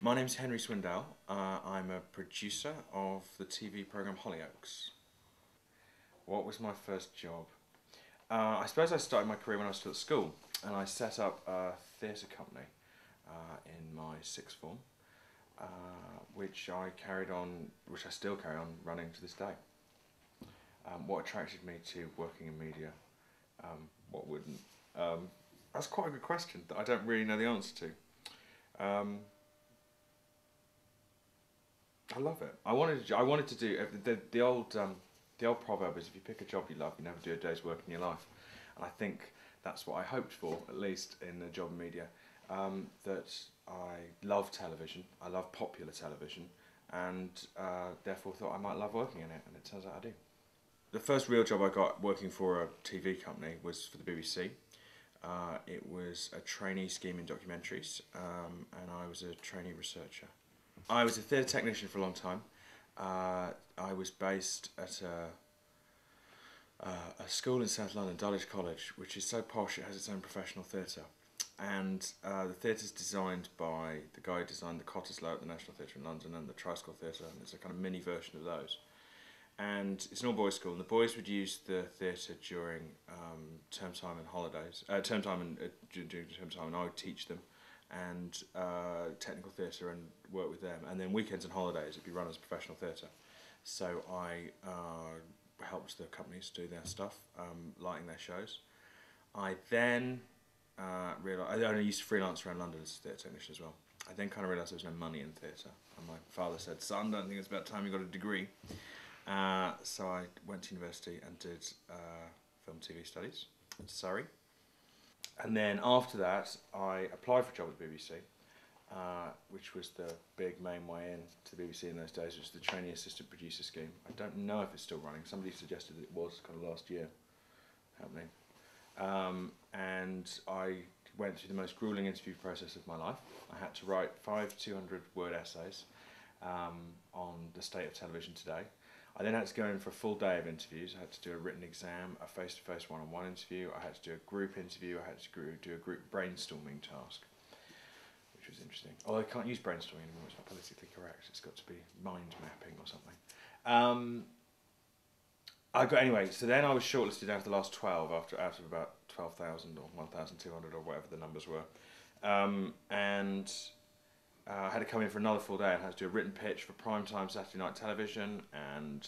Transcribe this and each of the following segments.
My name's Henry Swindell. I'm a producer of the TV programme Hollyoaks. What was my first job? I suppose I started my career when I was still at school, and I set up a theatre company in my sixth form, which I still carry on running to this day. What attracted me to working in media? What wouldn't? That's quite a good question that I don't really know the answer to. I love it. I wanted to do the old proverb is if you pick a job you love, you never do a day's work in your life, and I think that's what I hoped for, at least in a job in media. That I love television, I love popular television, and therefore thought I might love working in it, and it turns out I do. The first real job I got working for a TV company was for the BBC. It was a trainee scheme in documentaries, and I was a trainee researcher. I was a theatre technician for a long time. I was based at a school in South London, Dulwich College, which is so posh it has its own professional theatre. And the theatre's designed by the guy who designed the Cottesloe at the National Theatre in London and the Triskel Theatre, and it's a kind of mini version of those. And it's an all-boys school, and the boys would use the theatre during term time and holidays, during term time, and I would teach them, and technical theatre and work with them, and then weekends and holidays it'd be run as a professional theatre. So I helped the companies do their stuff, lighting their shows. I then realised I used to freelance around London as a theatre technician as well. I then kind of realised there was no money in theatre, and my father said, "Son, don't think it's about time you got a degree." So I went to university and did film TV studies in Surrey. And then after that, I applied for a job at the BBC, which was the big main way in to the BBC in those days, which was the trainee assistant producer scheme. I don't know if it's still running. Somebody suggested it was kind of last year happening. And I went through the most gruelling interview process of my life. I had to write 5 200-word essays on the state of television today. I then had to go in for a full day of interviews. I had to do a written exam, a face-to-face one-on-one interview. I had to do a group interview. I had to do a group brainstorming task, which was interesting. Although I can't use brainstorming anymore, it's not politically correct. It's got to be mind mapping or something. Anyway, so then I was shortlisted out of the last 12, out of about 12,000 or 1,200 or whatever the numbers were. I had to come in for another full day and had to do a written pitch for primetime Saturday night television, and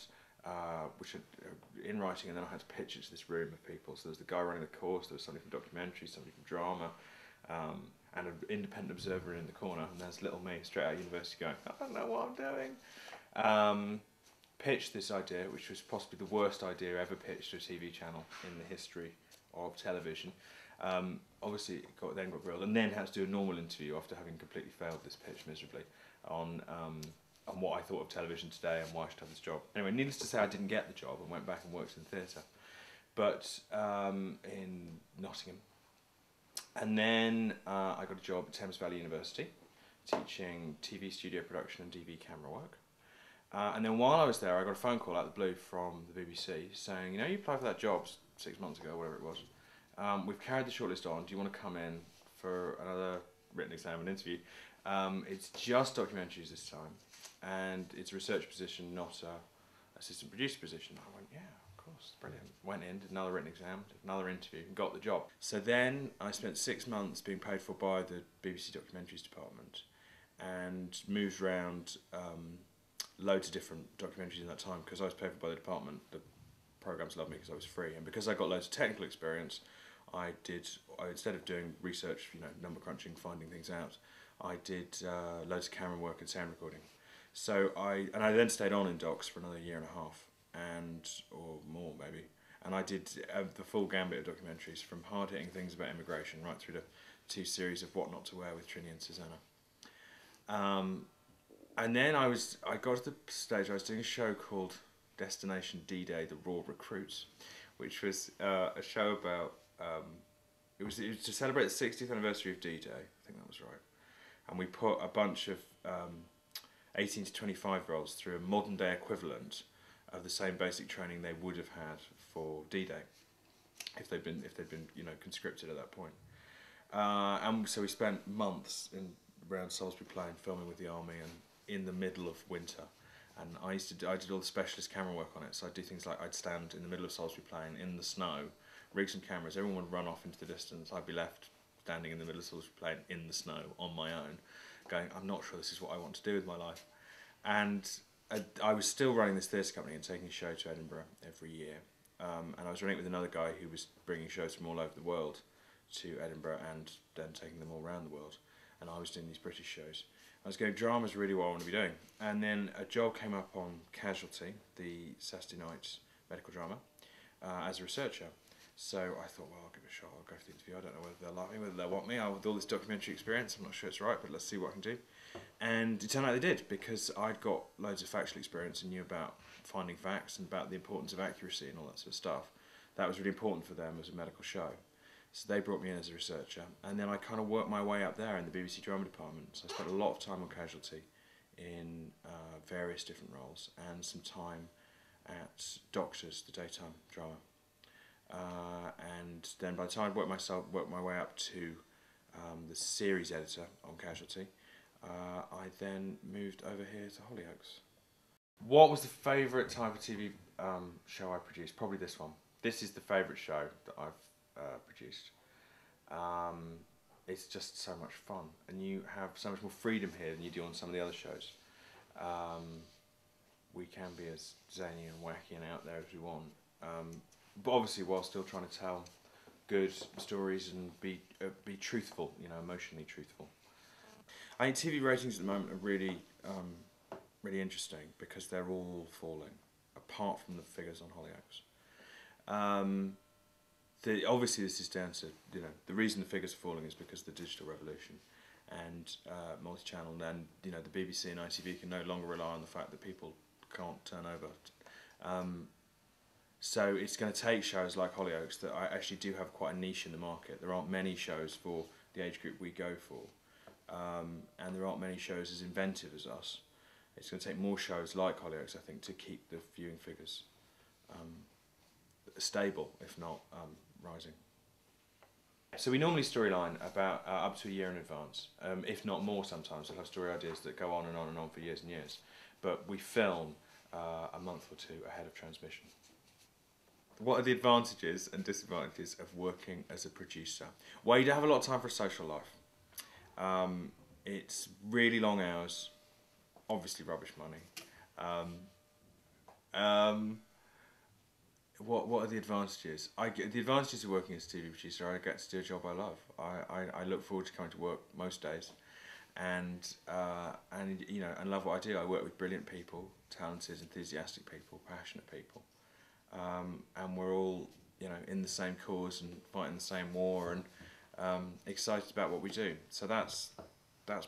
in writing, and then I had to pitch it to this room of people. So there was the guy running the course, there was somebody from documentary, somebody from drama, and an independent observer in the corner, and there's little me straight out of university going, I don't know what I'm doing. Pitched this idea, which was possibly the worst idea ever pitched to a TV channel in the history of television. Obviously it then got grilled, and then had to do a normal interview after having completely failed this pitch miserably on what I thought of television today and why I should have this job. Anyway, needless to say, I didn't get the job and went back and worked in theatre, but in Nottingham. And then I got a job at Thames Valley University teaching TV studio production and DV camera work. And then while I was there, I got a phone call out of the blue from the BBC saying, you applied for that job 6 months ago, whatever it was. We've carried the shortlist on. Do you want to come in for another written exam and interview? It's just documentaries this time, and it's a research position, not a assistant producer position. I went, yeah, of course, brilliant. Went in, did another written exam, did another interview, and got the job. So then I spent 6 months being paid for by the BBC documentaries department, and moved around loads of different documentaries in that time because I was paid for by the department. The programmes loved me because I was free, and because I got loads of technical experience, I instead of doing research, number crunching, finding things out, I did loads of camera work and sound recording. So I then stayed on in docs for another year and a half, or more maybe, and I did the full gambit of documentaries, from hard-hitting things about immigration right through to 2 series of What Not to Wear with Trini and Susanna. And then I got to the stage I was doing a show called Destination D-Day: The Raw Recruits, which was a show about it was to celebrate the 60th anniversary of D-Day. I think that was right. And we put a bunch of 18 to 25-year-olds through a modern-day equivalent of the same basic training they would have had for D-Day if they'd been conscripted at that point. And so we spent months in around Salisbury Plain filming with the army and in the middle of winter. And I did all the specialist camera work on it, so I'd do things like I'd stand in the middle of Salisbury Plain in the snow, rig some cameras, everyone would run off into the distance, I'd be left standing in the middle of Salisbury Plain in the snow on my own, going, I'm not sure this is what I want to do with my life. And I was still running this theatre company and taking a show to Edinburgh every year. And I was running it with another guy who was bringing shows from all over the world to Edinburgh and then taking them all around the world. And I was doing these British shows. I was going, drama's really what I want to be doing. And then a job came up on Casualty, the Saturday night medical drama, as a researcher. So I thought, well, I'll give it a shot, I'll go for the interview. I don't know whether they'll like me, whether they'll want me. With all this documentary experience, I'm not sure it's right, but let's see what I can do. And it turned out they did, because I'd got loads of factual experience and knew about finding facts and about the importance of accuracy and all that sort of stuff. That was really important for them as a medical show. So they brought me in as a researcher, and then I kind of worked my way up there in the BBC drama department. So I spent a lot of time on Casualty in various different roles, and some time at Doctors, the daytime drama. And then by the time I'd worked my way up to the series editor on Casualty, I then moved over here to Hollyoaks. What was the favourite type of TV show I produced? Probably this one. This is the favourite show that I've produced. It's just so much fun, and you have so much more freedom here than you do on some of the other shows. We can be as zany and wacky and out there as we want, but obviously while still trying to tell good stories and be truthful, you know, emotionally truthful. I think TV ratings at the moment are really really interesting, because they're all falling, apart from the figures on Hollyoaks. Obviously this is down to, you know, the reason the figures are falling is because of the digital revolution and multi-channel, and you know, the BBC and ITV can no longer rely on the fact that people can't turn over. So it's going to take shows like Hollyoaks that I actually do have quite a niche in the market. There aren't many shows for the age group we go for, and there aren't many shows as inventive as us. It's going to take more shows like Hollyoaks, I think, to keep the viewing figures stable, if not rising. So we normally storyline about up to a year in advance, if not more sometimes. We'll have story ideas that go on and on and on for years and years. But we film a month or two ahead of transmission. What are the advantages and disadvantages of working as a producer? Well, you don't have a lot of time for a social life. It's really long hours, obviously rubbish money. What are the advantages? The advantages of working as a TV producer, I get to do a job I love. I look forward to coming to work most days, and you know, and love what I do. I work with brilliant people, talented, enthusiastic people, passionate people, and we're all, you know, in the same cause and fighting the same war, and excited about what we do. So that's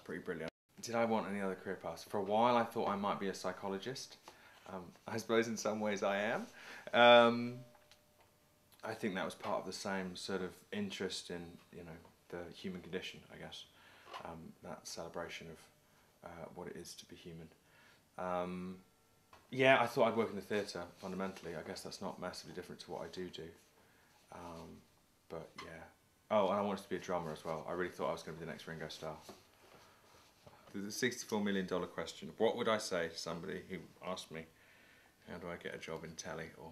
pretty brilliant. Did I want any other career paths? For a while I thought I might be a psychologist. I suppose in some ways I am. I think that was part of the same sort of interest in, you know, the human condition, I guess. That celebration of what it is to be human. Yeah, I thought I'd work in the theatre, fundamentally. I guess that's not massively different to what I do. But yeah. Oh, and I wanted to be a drummer as well. I really thought I was going to be the next Ringo Starr. The $64 million question. What would I say to somebody who asked me, how do I get a job in telly, or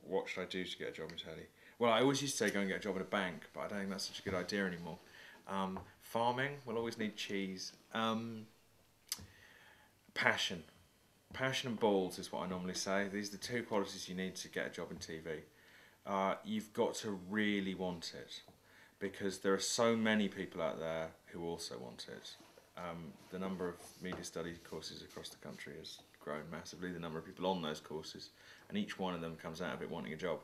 what should I do to get a job in telly? Well, I always used to say go and get a job in a bank, but I don't think that's such a good idea anymore. Farming, we'll always need cheese. Passion. Passion and balls is what I normally say. These are the two qualities you need to get a job in TV. You've got to really want it, because there are so many people out there who also want it. The number of media studies courses across the country has grown massively, the number of people on those courses, and each one of them comes out of it wanting a job.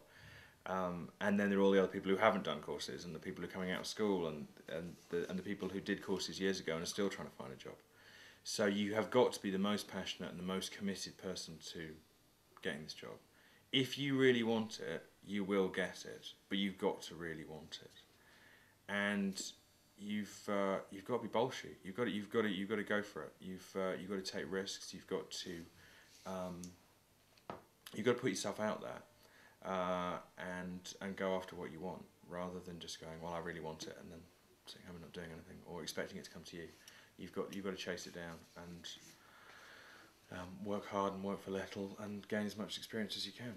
And then there are all the other people who haven't done courses, and the people who are coming out of school, and the people who did courses years ago and are still trying to find a job. So you have got to be the most passionate and the most committed person to getting this job. If you really want it, you will get it, but you've got to really want it. And you've got to be bolshy. You've got to go for it. You've got to take risks. You've got to put yourself out there, and go after what you want, rather than just going, well, I really want it, and then sitting home and not doing anything, or expecting it to come to you. you've got to chase it down and work hard and work for little and gain as much experience as you can.